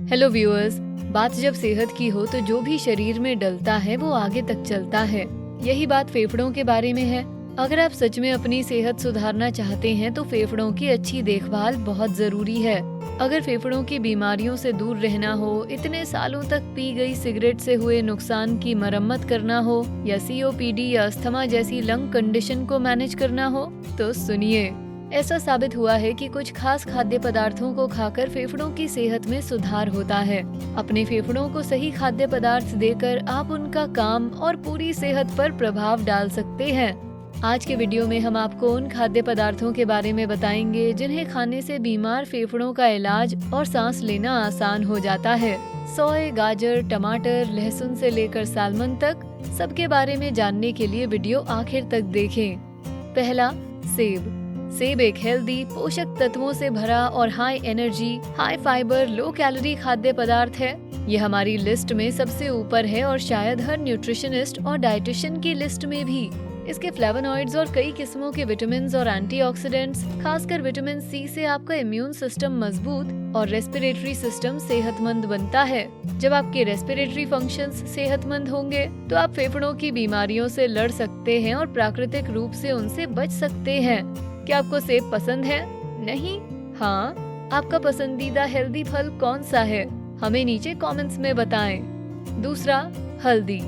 Hello viewers, बात जब सेहत की हो तो जो भी शरीर में डलता है वो आगे तक चलता है। यही बात फेफड़ों के बारे में है। अगर आप सच में अपनी सेहत सुधारना चाहते हैं तो फेफड़ों की अच्छी देखभाल बहुत जरूरी है। अगर फेफड़ों की बीमारियों से दूर रहना हो, इतने सालों तक पी गई सिगरेट से हुए नुकसान की मरम्मत करना हो, या सीओपीडी या अस्थमा जैसी लंग कंडीशन को मैनेज करना हो, तो सुनिए। ऐसा साबित हुआ है कि कुछ खास खाद्य पदार्थों को खाकर फेफड़ों की सेहत में सुधार होता है। अपने फेफड़ों को सही खाद्य पदार्थ देकर आप उनका काम और पूरी सेहत पर प्रभाव डाल सकते हैं। आज के वीडियो में हम आपको उन खाद्य पदार्थों के बारे में बताएंगे जिन्हें खाने से बीमार फेफड़ों का इलाज और सांस लेना आसान हो जाता है। सोया, गाजर, टमाटर, लहसुन से लेकर सालमन तक सबके बारे में जानने के लिए वीडियो आखिर तक देखें। पहला, सेब। सेब एक हेल्दी, पोषक तत्वों से भरा और high energy, high fibre, low calorie खाद्य पदार्थ है। ये हमारी लिस्ट में सबसे ऊपर है और शायद हर न्यूट्रिशनिस्ट और डाइटिशियन की लिस्ट में भी। इसके फ्लेवोनॉइड्स और कई किस्मों के विटामिन्स और एंटीऑक्सीडेंट्स, खासकर विटामिन सी से आपका इम्यून सिस्टम मजबूत और रेस्पिरेटरी सिस्टम सेहतमंद बनता है। जब आपके रेस्पिरेटरी फंक्शंस सेहतमंद होंगे तो आप फेफड़ों की बीमारियों से लड़ सकते हैं और प्राकृतिक रूप से उनसे बच सकते हैं। क्या आपको सेब पसंद है? नहीं? हाँ? आपका पसंदीदा हेल्दी फल कौन सा है? हमें नीचे कमेंट्स में बताएं। दूसरा, हल्दी।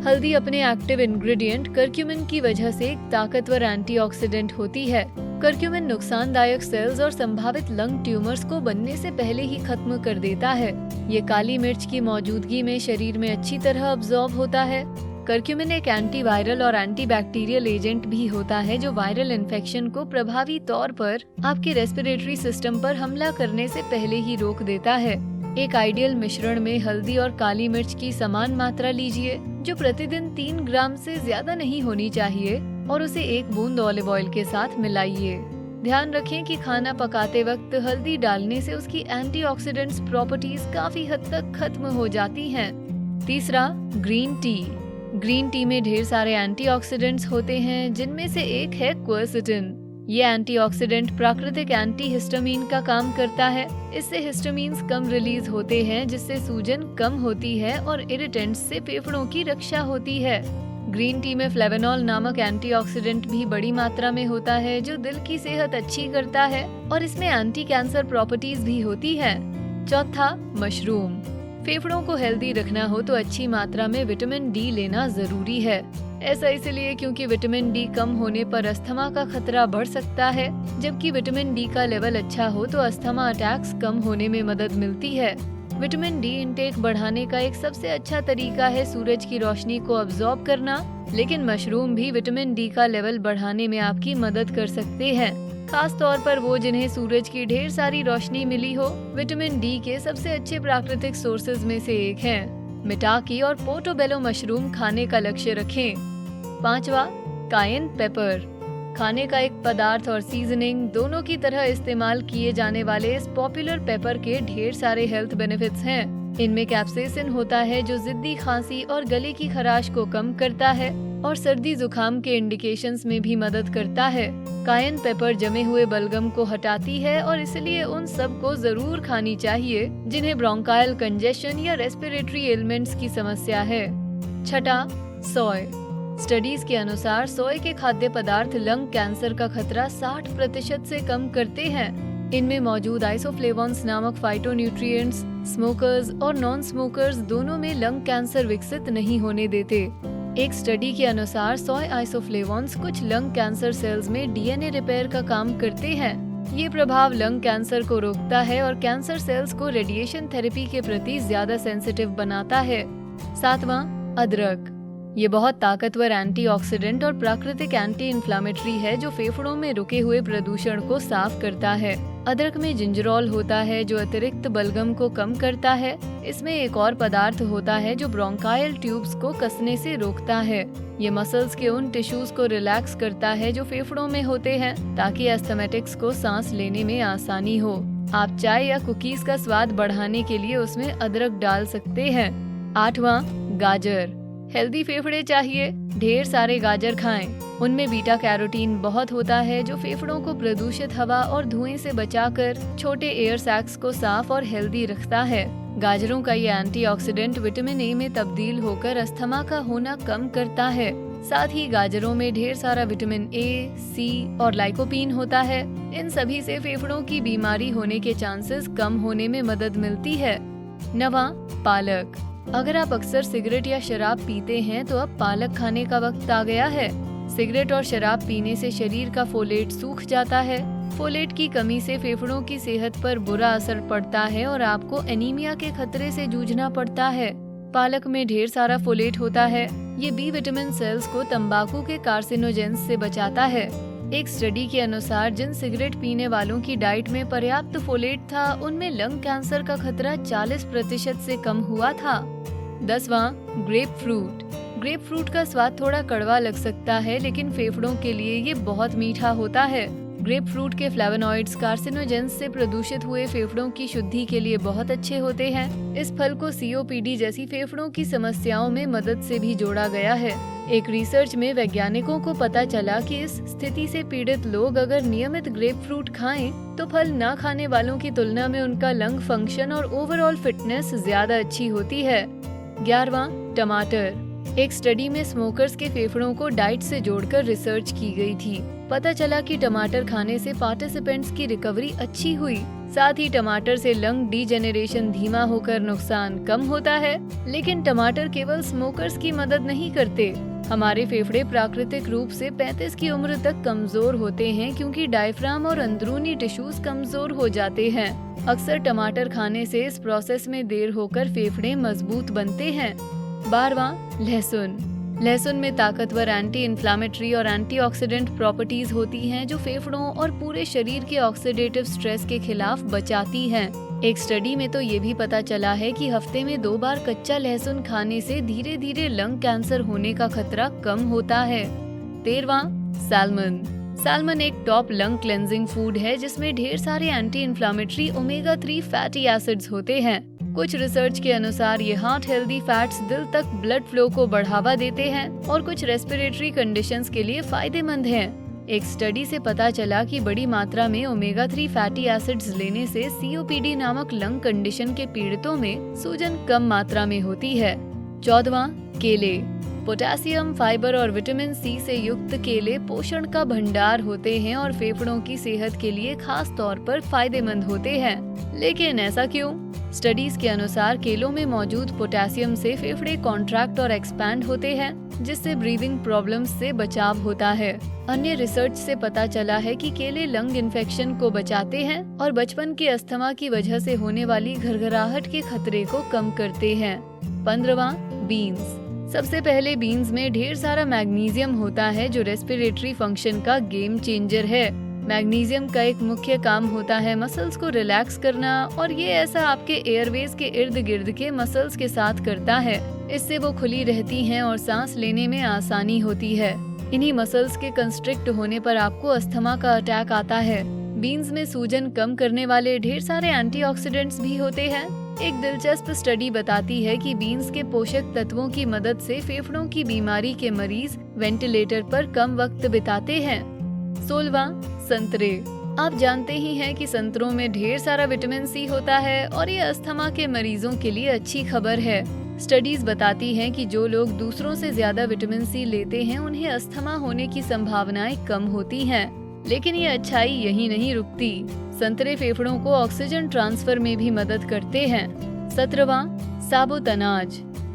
हल्दी अपने एक्टिव इंग्रेडिएंट करक्यूमिन की वजह से एक ताकतवर एंटीऑक्सीडेंट होती है। करक्यूमिन नुकसानदायक सेल्स और संभावित लंग ट्यूमर्स को बनने से पहले ही खत्म कर देता है। ये काली मिर्च की मौजूदगी में शरीर में अच्छी तरह अब्जॉर्ब होता है। करक्यूमिन एक एंटीवायरल और एंटीबैक्टीरियल एजेंट भी होता है जो वायरल इन्फेक्शन को प्रभावी तौर पर आपके रेस्पिरेटरी सिस्टम पर हमला करने से पहले ही रोक देता है। एक आइडियल मिश्रण में हल्दी और काली मिर्च की समान मात्रा लीजिए, जो प्रतिदिन 3 ग्राम से ज्यादा नहीं होनी चाहिए, और उसे 1 बूंद ऑलिव ऑयल के साथ मिलाइए। ध्यान रखें कि खाना पकाते वक्त हल्दी डालने से उसकी एंटीऑक्सीडेंट्स प्रॉपर्टीज काफी हद तक खत्म हो जाती हैं। तीसरा, ग्रीन टी। ग्रीन टी में ढेर सारे एंटीऑक्सीडेंट्स होते हैं, जिनमें से एक है क्वर्सेटिन। ये एंटीऑक्सीडेंट प्राकृतिक एंटीहिस्टामीन का काम करता है। इससे हिस्टामीन्स कम रिलीज होते हैं, जिससे सूजन कम होती है और इरिटेंट्स से फेफड़ों की रक्षा होती है। ग्रीन टी में फ्लेवोनॉल नामक एंटीऑक्सीडेंट भी बड़ी मात्रा में होता है, जो दिल की सेहत अच्छी करता है, और इसमें एंटी कैंसर प्रॉपर्टीज भी होती है। चौथा, मशरूम। फेफड़ों को हेल्दी रखना हो तो अच्छी मात्रा में विटामिन डी लेना जरूरी है। ऐसा इसलिए क्योंकि विटामिन डी कम होने पर अस्थमा का खतरा बढ़ सकता है, जबकि विटामिन डी का लेवल अच्छा हो तो अस्थमा अटैक्स कम होने में मदद मिलती है। विटामिन डी इंटेक बढ़ाने का एक सबसे अच्छा तरीका है सूरज की रोशनी को अब्सॉर्ब करना, लेकिन मशरूम भी विटामिन डी का लेवल बढ़ाने में आपकी मदद कर सकते हैं, खास तौर पर वो जिन्हें सूरज की ढेर सारी रोशनी मिली हो। विटामिन डी के सबसे अच्छे प्राकृतिक सोर्सेज में से एक हैं। मिटाकी और पोर्टोबेलो मशरूम खाने का लक्ष्य रखें। पांचवा, कायन पेपर। खाने का एक पदार्थ और सीजनिंग दोनों की तरह इस्तेमाल किए जाने वाले इस पॉपुलर पेपर के ढेर सारे हेल्थ बेनिफिट्स हैं। इनमें कैप्सेसिन होता है जो जिद्दी खांसी और गले की खराश को कम करता है और सर्दी जुकाम के इंडिकेशंस में भी मदद करता है। कायन पेपर जमे हुए बलगम को हटाती है और इसलिए उन सब को जरूर खानी चाहिए जिन्हें ब्रोंकायल कंजेशन या रेस्पिरेटरी एलिमेंट्स की समस्या है। छठा, सोय। स्टडीज के अनुसार सोय के खाद्य पदार्थ लंग कैंसर का खतरा 60% से कम करते हैं। इनमें मौजूद आइसोफ्लेवोन्स नामक फाइटोन्यूट्रिएंट्स स्मोकर्स और नॉन स्मोकर्स दोनों में लंग कैंसर विकसित नहीं होने देते। एक स्टडी के अनुसार सोय आइसोफ्लेवोन्स कुछ लंग कैंसर सेल्स में डीएनए रिपेयर का काम करते हैं। ये प्रभाव लंग कैंसर को रोकता है और कैंसर सेल्स को रेडिएशन थेरेपी के प्रति ज्यादा सेंसिटिव बनाता है। सातवां, अदरक। ये बहुत ताकतवर एंटीऑक्सीडेंट और प्राकृतिक एंटी इन्फ्लामेटरी है जो फेफड़ों में रुके हुए प्रदूषण को साफ करता है। अदरक में जिंजरोल होता है जो अतिरिक्त बलगम को कम करता है। इसमें एक और पदार्थ होता है जो ब्रोंकायल ट्यूब्स को कसने से रोकता है। ये मसल्स के उन टिश्यूज को रिलैक्स करता है जो फेफड़ों में होते हैं, ताकि एस्थमेटिक्स को सांस लेने में आसानी हो। आप चाय या कुकीज का स्वाद बढ़ाने के लिए उसमें अदरक डाल सकते हैं। आठवां, गाजर। हेल्दी फेफड़े चाहिए, ढेर सारे गाजर खाएं। उनमें बीटा कैरोटीन बहुत होता है जो फेफड़ों को प्रदूषित हवा और धुएं से बचाकर छोटे एयर सैक्स को साफ और हेल्दी रखता है। गाजरों का ये एंटीऑक्सीडेंट विटामिन ए में तब्दील होकर अस्थमा का होना कम करता है। साथ ही गाजरों में ढेर सारा विटामिन ए, सी और लाइकोपीन होता है। इन सभी से फेफड़ों की बीमारी होने के चांसेस कम होने में मदद मिलती है। 9वां, पालक। अगर आप अक्सर सिगरेट या शराब पीते हैं तो अब पालक खाने का वक्त आ गया है। सिगरेट और शराब पीने से शरीर का फोलेट सूख जाता है। फोलेट की कमी से फेफड़ों की सेहत पर बुरा असर पड़ता है और आपको एनीमिया के खतरे से जूझना पड़ता है। पालक में ढेर सारा फोलेट होता है। ये बी विटामिन सेल्स को तंबाकू के कार्सिनोजेंस से बचाता है। एक स्टडी के अनुसार जिन सिगरेट पीने वालों की डाइट में पर्याप्त फोलेट था, उनमें लंग कैंसर का खतरा 40% से कम हुआ था। 10वां, ग्रेप फ्रूट। ग्रेप फ्रूट का स्वाद थोड़ा कड़वा लग सकता है, लेकिन फेफड़ों के लिए ये बहुत मीठा होता है। ग्रेप फ्रूट के फ्लेवोनॉइड्स कार्सिनोजेंस से प्रदूषित हुए फेफड़ों की शुद्धि के लिए बहुत अच्छे होते हैं। इस फल को सीओपीडी जैसी फेफड़ों की समस्याओं में मदद से भी जोड़ा गया है। एक रिसर्च में वैज्ञानिकों को पता चला कि इस स्थिति से पीड़ित लोग अगर नियमित ग्रेप फ्रूट खाएं, तो फल ना खाने वालों की तुलना में उनका लंग फंक्शन और ओवरऑल फिटनेस ज्यादा अच्छी होती है। 11वां, टमाटर। एक स्टडी में स्मोकर्स के फेफड़ों को डाइट से जोड़कर रिसर्च की गई थी। पता चला कि टमाटर खाने से पार्टिसिपेंट्स की रिकवरी अच्छी हुई। साथ ही टमाटर से लंग डीजेनरेशन धीमा होकर नुकसान कम होता है। लेकिन टमाटर केवल स्मोकर्स की मदद नहीं करते। हमारे फेफड़े प्राकृतिक रूप से 35 की उम्र तक कमजोर होते हैं, क्योंकि डायफ्राम और अंदरूनी टिश्यूज कमजोर हो जाते हैं। अक्सर टमाटर खाने से इस प्रोसेस में देर होकर फेफड़े मजबूत बनते हैं। 12वां, लहसुन। लहसुन में ताकतवर एंटी इन्फ्लामेटरी और एंटीऑक्सीडेंट प्रॉपर्टीज होती हैं, जो फेफड़ों और पूरे शरीर के ऑक्सीडेटिव स्ट्रेस के खिलाफ बचाती हैं। एक स्टडी में तो ये भी पता चला है कि हफ्ते में 2 बार कच्चा लहसुन खाने से धीरे धीरे लंग कैंसर होने का खतरा कम होता है। 13वां, सैल्मन। सैल्मन एक टॉप लंग क्लेंजिंग फूड है, जिसमें ढेर सारे anti inflammatory omega 3 fatty acids होते हैं। कुछ रिसर्च के अनुसार ये हार्ट हेल्दी फैट्स दिल तक ब्लड फ्लो को बढ़ावा देते हैं और कुछ रेस्पिरेटरी कंडीशंस के लिए फायदेमंद हैं। एक स्टडी से पता चला कि बड़ी मात्रा में ओमेगा 3 फैटी एसिड्स लेने से सीओपीडी नामक लंग कंडीशन के पीड़ितों में सूजन कम मात्रा में होती है। 14वां, केले। पोटेशियम, फाइबर और विटामिन सी से युक्त केले पोषण का भंडार होते हैं और फेफड़ों की सेहत के लिए खास तौर पर फायदेमंद होते हैं। लेकिन ऐसा क्यों? स्टडीज के अनुसार केलों में मौजूद पोटेशियम से फेफड़े कॉन्ट्रैक्ट और एक्सपैंड होते हैं, जिससे ब्रीदिंग प्रॉब्लम्स से बचाव होता है। अन्य रिसर्च से पता चला है कि केले लंग इन्फेक्शन को बचाते हैं और बचपन के अस्थमा की वजह से होने वाली घरघराहट के खतरे को कम करते हैं। 15वां, बीन्स। सबसे पहले बीन्स में ढेर सारा मैग्नीशियम होता है, जो रेस्पिरेटरी फंक्शन का गेम चेंजर है। मैग्नीशियम का एक मुख्य काम होता है मसल्स को रिलैक्स करना, और ये ऐसा आपके एयरवेज के इर्द गिर्द के मसल्स के साथ करता है। इससे वो खुली रहती हैं और सांस लेने में आसानी होती है। इन्हीं मसल्स के कंस्ट्रिक्ट होने पर आपको अस्थमा का अटैक आता है। बीन्स में सूजन कम करने वाले ढेर सारे एंटीऑक्सीडेंट्स भी होते हैं। एक दिलचस्प स्टडी बताती है कि बीन्स के पोषक तत्वों की मदद से फेफड़ों की बीमारी के मरीज वेंटिलेटर पर कम वक्त बिताते हैं। 16वां, संतरे। आप जानते ही हैं कि संतरों में ढेर सारा विटामिन सी होता है और ये अस्थमा के मरीजों के लिए अच्छी खबर है। स्टडीज बताती हैं कि जो लोग दूसरों से ज्यादा विटामिन सी लेते हैं, उन्हें अस्थमा होने की संभावनाएं कम होती हैं। लेकिन ये अच्छाई यहीं नहीं रुकती। संतरे फेफड़ों को ऑक्सीजन ट्रांसफर में भी मदद करते हैं। 17वां, साबुत अनाज।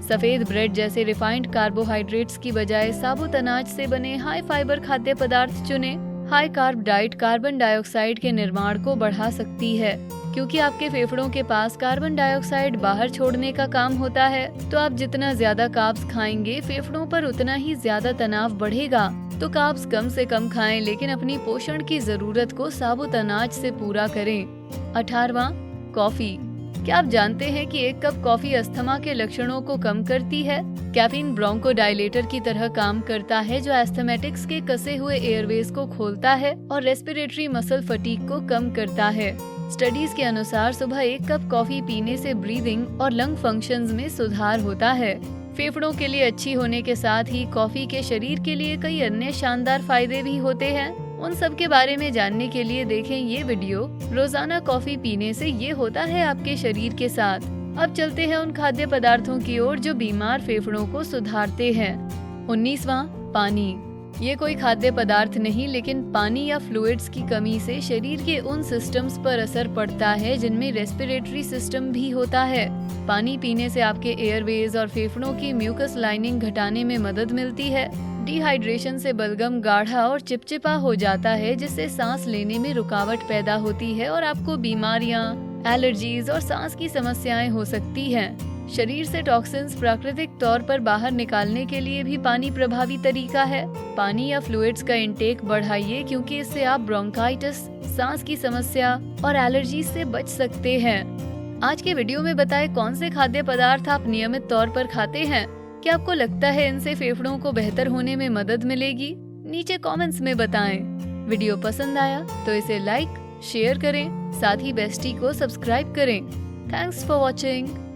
सफेद ब्रेड जैसे रिफाइंड कार्बोहाइड्रेट्स की बजाय साबुत अनाज से बने हाई फाइबर खाद्य पदार्थ चुनें। High carb diet carbon dioxide के निर्माण को बढ़ा सकती है। क्योंकि आपके फेफड़ों के पास कार्बन डाइऑक्साइड बाहर छोड़ने का काम होता है, तो आप जितना ज्यादा कार्ब्स खाएंगे, फेफड़ों पर उतना ही ज्यादा तनाव बढ़ेगा। तो कार्ब्स कम से कम खाएं, लेकिन अपनी पोषण की जरूरत को साबुत अनाज से पूरा करें। 18वां, कॉफी। क्या आप जानते हैं कि 1 कप कॉफी अस्थमा के लक्षणों को कम करती है? कैफीन ब्रोंकोडायलेटर की तरह काम करता है, जो एस्थमेटिक्स के कसे हुए एयरवेज को खोलता है और रेस्पिरेटरी मसल फटीग को कम करता है। स्टडीज के अनुसार सुबह 1 कप कॉफी पीने से ब्रीदिंग और लंग फंक्शंस में सुधार होता है। फेफड़ों के लिए अच्छी होने के साथ ही कॉफी के शरीर के लिए कई अन्य शानदार फायदे भी होते हैं। उन सब के बारे में जानने के लिए देखें ये वीडियो। रोजाना कॉफी पीने से ये होता है आपके शरीर के साथ। अब चलते हैं उन खाद्य पदार्थों की ओर जो बीमार फेफड़ों को सुधारते हैं। 19वां, पानी। ये कोई खाद्य पदार्थ नहीं, लेकिन पानी या फ्लूइड्स की कमी से शरीर के उन सिस्टम्स पर असर पड़ता है जिनमें रेस्पिरेटरी सिस्टम भी होता है। पानी पीने से आपके एयरवेज और फेफड़ों की म्यूकस लाइनिंग घटाने में मदद मिलती है। डिहाइड्रेशन से बलगम गाढ़ा और चिपचिपा हो जाता है, जिससे सांस लेने में रुकावट पैदा होती है और आपको बीमारियां, एलर्जीज और सांस की समस्याएं हो सकती हैं। शरीर से टॉक्सिन्स प्राकृतिक तौर पर बाहर निकालने के लिए भी पानी प्रभावी तरीका है। पानी या फ्लूइड्स का इंटेक बढ़ाइए, क्योंकि इससे आप ब्रोंकाइटिस, सांस की समस्या और एलर्जी से बच सकते हैं। आज के वीडियो में बताए कौन से खाद्य पदार्थ आप नियमित तौर पर खाते हैं। क्या आपको लगता है इनसे फेफड़ों को बेहतर होने में मदद मिलेगी? नीचे कमेंट्स में बताएं। वीडियो पसंद आया तो इसे लाइक, शेयर करें, साथ ही बेस्टी को सब्सक्राइब करें। Thanks for watching.